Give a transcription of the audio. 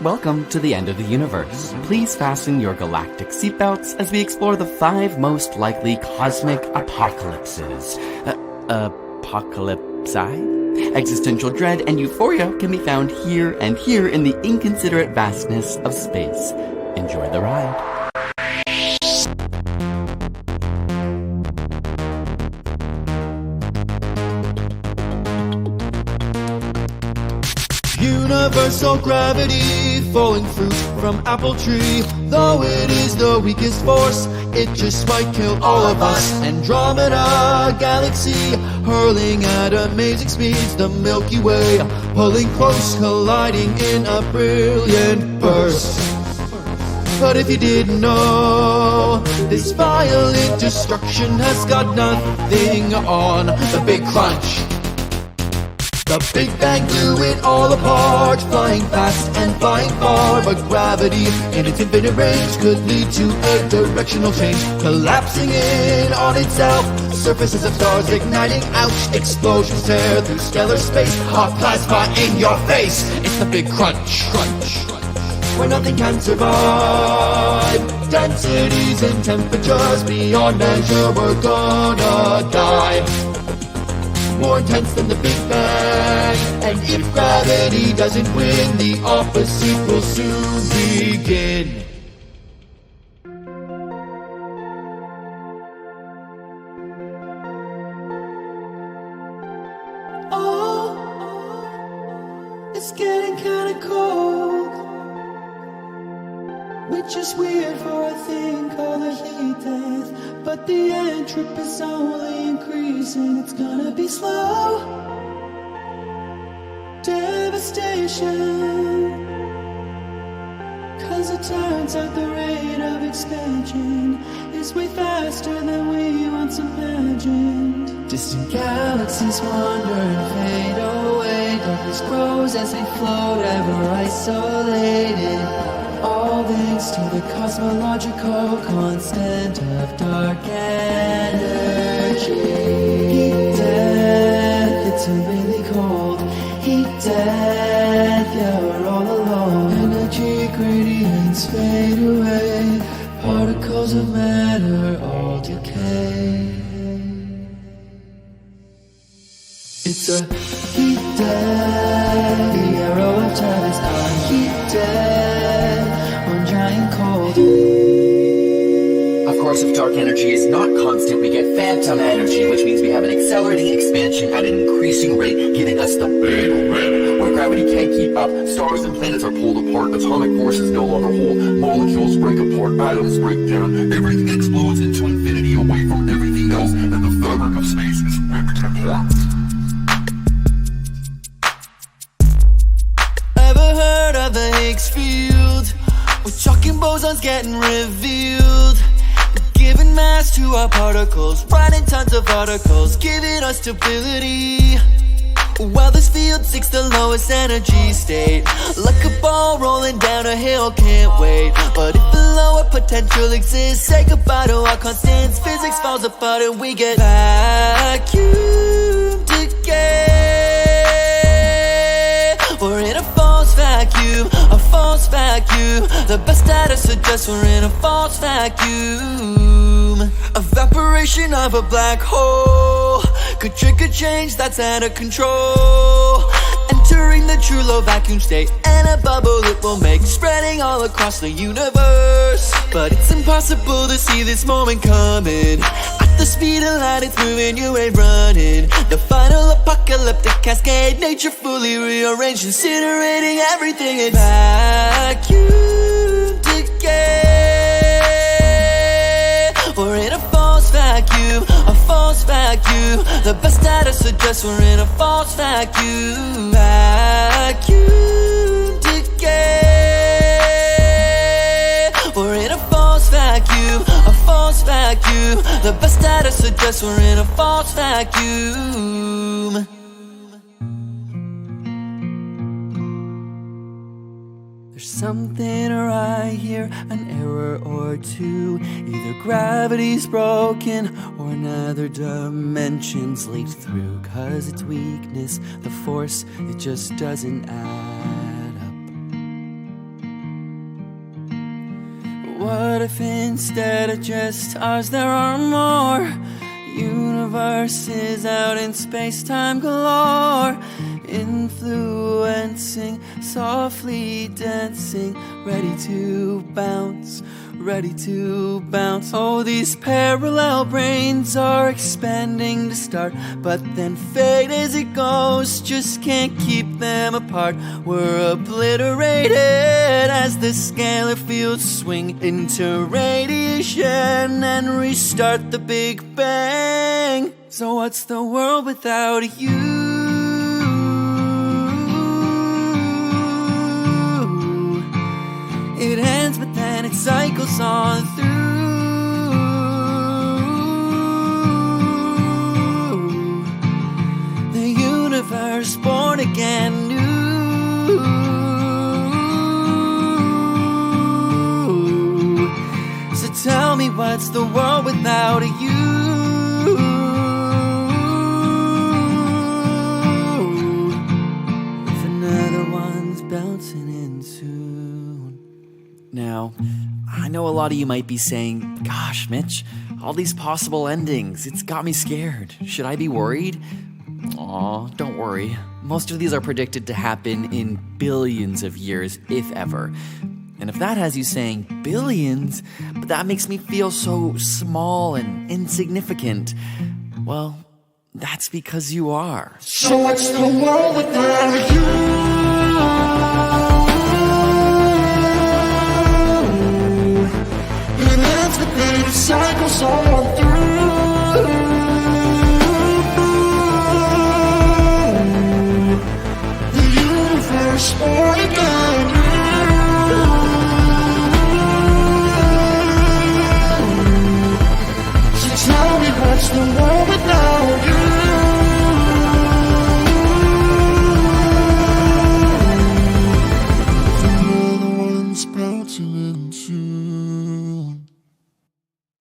Welcome to the end of the universe. Please fasten your galactic seatbelts as we explore the 5 most likely cosmic apocalypses. Apocalypsi? Existential dread and euphoria can be found here and here in the inconsiderate vastness of space. Enjoy the ride. Universal gravity, falling fruit from apple tree. Though it is the weakest force, it just might kill all of us. Andromeda galaxy, hurling at amazing speeds. The Milky Way, pulling close, colliding in a brilliant burst. But if you didn't know, this violent destruction has got nothing on the Big Crunch. The Big Bang blew it all apart, flying fast and flying far. But gravity in its infinite range could lead to a directional change, collapsing in on itself. Surfaces of stars igniting, ouch. Explosions tear through stellar space. Hot plasma in your face. It's the Big Crunch. Where nothing can survive. Densities and temperatures beyond measure, we're gonna die. More intense than the Big Bang. And if gravity doesn't win, the opposite will soon begin. Oh, it's getting kinda cold, which is weird for a thing called a heat death. But the entropy is only increasing. It's gonna be slow devastation, 'cause it turns out the rate of expansion is way faster than we once imagined. Distant galaxies wander and fade away. Darkness grows as they float, ever isolated. All thanks to the cosmological constant of dark energy. Heat death, it's really cold. Heat death, yeah, we're all alone. Energy gradients fade away. Particles of matter all decay. It's a heat death. The arrow of time is not heat death. One giant cold. Of course, if dark energy is not constant, we get phantom energy, which means we have an accelerating expansion at an increasing rate, giving us the Big Rip, where gravity can't keep up, stars and planets are pulled apart, atomic forces no longer hold, molecules break apart, atoms break down, everything explodes into infinity away from everything else, and the fabric of space is ripped apart. Ever heard of the Higgs field? With chalk and bosons getting revealed, giving mass to our particles, writing tons of articles, giving us stability. While this field seeks the lowest energy state, like a ball rolling down a hill, can't wait. But if the lower potential exists, say goodbye to our constants. Physics falls apart and we get vacuum decay. We're in a false vacuum, a false vacuum. The best data suggests we're in a false vacuum. Evaporation of a black hole could trigger change that's out of control. Entering the true low vacuum state, and a bubble it will make, spreading all across the universe. But it's impossible to see this moment coming. At the speed of light it's moving, you ain't running. The final apocalyptic cascade, nature fully rearranged, incinerating everything in vacuum decay. We're in a false vacuum, a false vacuum. The best data suggests we're in a false vacuum. Vacuum decay. We're in a false vacuum, a false vacuum. The best data suggests we're in a false vacuum. There's something right here, an error or two. Either gravity's broken or another dimension's leaked through. 'Cause it's weakness, the force, it just doesn't add up. What if instead of just ours there are more universes out in space-time galore, influencing, softly dancing, ready to bounce, ready to bounce. Oh, these parallel brains are expanding to start, but then fade as it goes, just can't keep them apart. We're obliterated as the scalar fields swing into radiation and restart the Big Bang. So what's the world without you? It ends, but then it cycles on through. The universe born again new. So tell me, what's the world without you? If another one's bouncing in soon. Now, I know a lot of you might be saying, gosh, Mitch, all these possible endings, it's got me scared. Should I be worried? Aw, don't worry. Most of these are predicted to happen in billions of years, if ever. And if that has you saying billions, but that makes me feel so small and insignificant, well, that's because you are. So what's the world without you? The cycles on through. The universe born again.